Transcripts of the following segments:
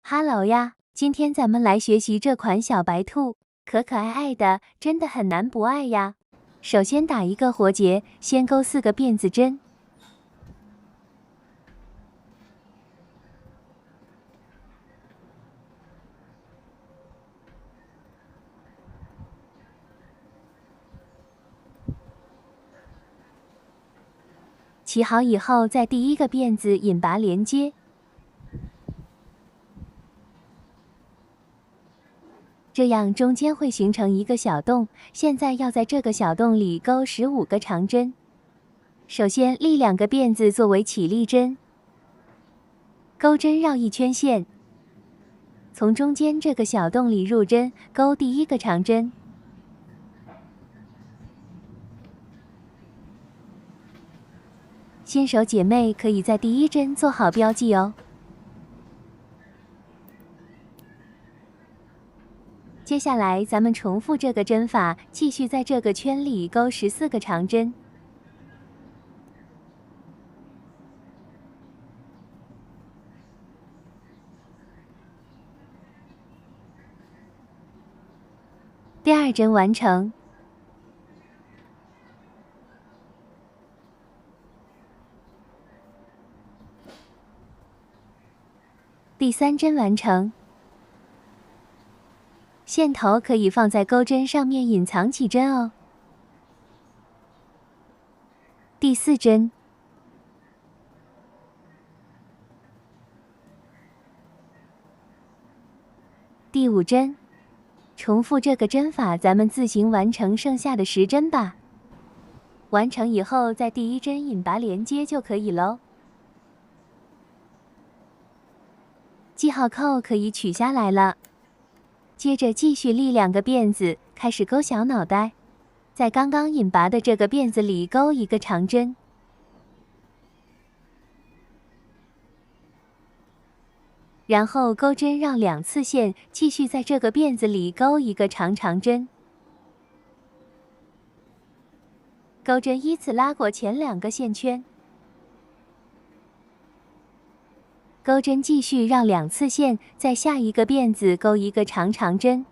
Hello 呀，今天咱们来学习这款小白兔，可可爱爱的，真的很难不爱呀。首先打一个活结，先勾4个辫子针。起好以后，在第一个辫子引拔连接。这样中间会形成一个小洞，现在要在这个小洞里勾15个长针。首先立2个辫子作为起立针，钩针绕一圈线，从中间这个小洞里入针，勾第1个长针。新手姐妹可以在第1针做好标记哦。接下来咱们重复这个针法，继续在这个圈里勾14个长针。第2针完成。第3针完成。线头可以放在钩针上面隐藏起针哦。第4针。第5针。重复这个针法，咱们自行完成剩下的10针吧。完成以后，在第1针引拔连接就可以喽。记号扣可以取下来了。接着继续立2个辫子，开始勾小脑袋，在刚刚引拔的这个辫子里勾1个长针，然后钩针绕2次线，继续在这个辫子里勾1个长针，钩针依次拉过前2个线圈，钩针继续绕2次线，在下一个辫子勾1个长针。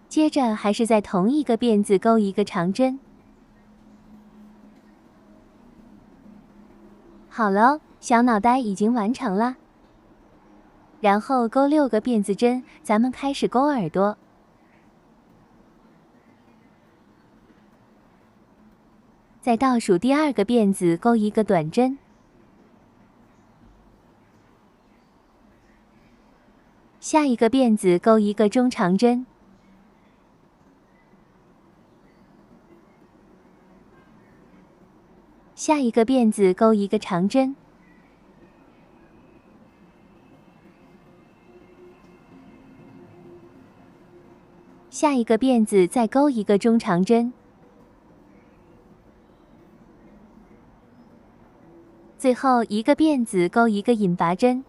接着还是在同一个辫子勾1个长针。好了，小脑袋已经完成了。然后勾6个辫子针，咱们开始勾耳朵。在倒数第2个辫子勾1个短针，下一个辫子勾1个中长针，下一个辫子勾1个长针，下一个辫子再勾1个中长针，最后一个辫子勾1个引拔针，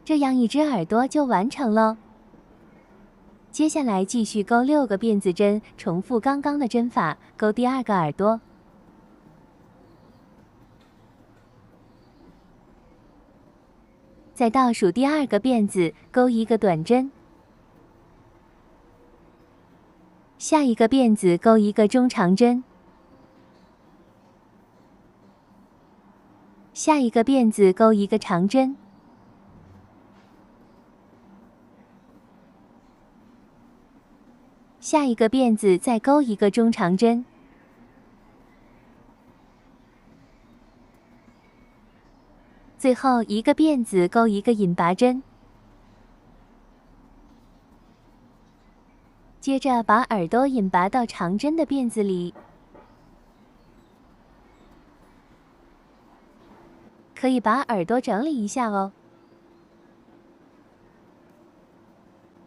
这样一只耳朵就完成了。接下来继续勾6个辫子针，重复刚刚的针法，勾第2个耳朵。在倒数第2个辫子勾1个短针，下一个辫子勾1个中长针，下一个辫子勾1个长针，下一个辫子再勾1个中长针，最后一个辫子勾1个引拔针。接着把耳朵引拔到长针的辫子里，可以把耳朵整理一下哦。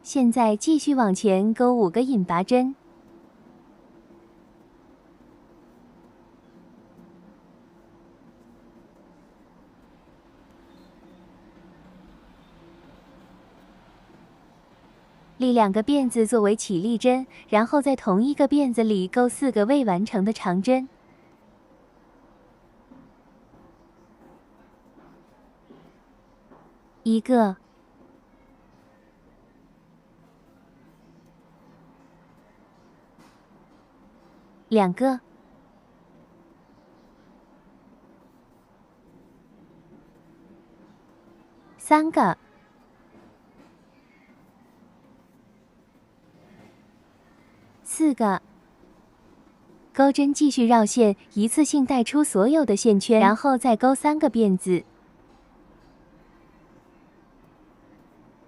现在继续往前勾5个引拔针，立2个辫子作为起立针，然后在同一个辫子里钩4个未完成的长针。1个。2个。3个。4个。钩针继续绕线，一次性带出所有的线圈，然后再钩3个辫子。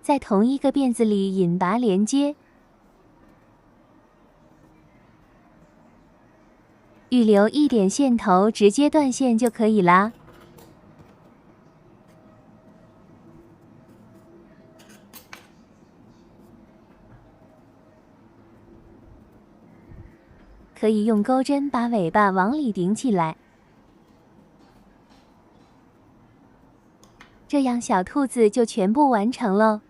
在同一个辫子里引拔连接，预留1点线头，直接断线就可以啦。可以用钩针把尾巴往里顶起来，这样小兔子就全部完成喽。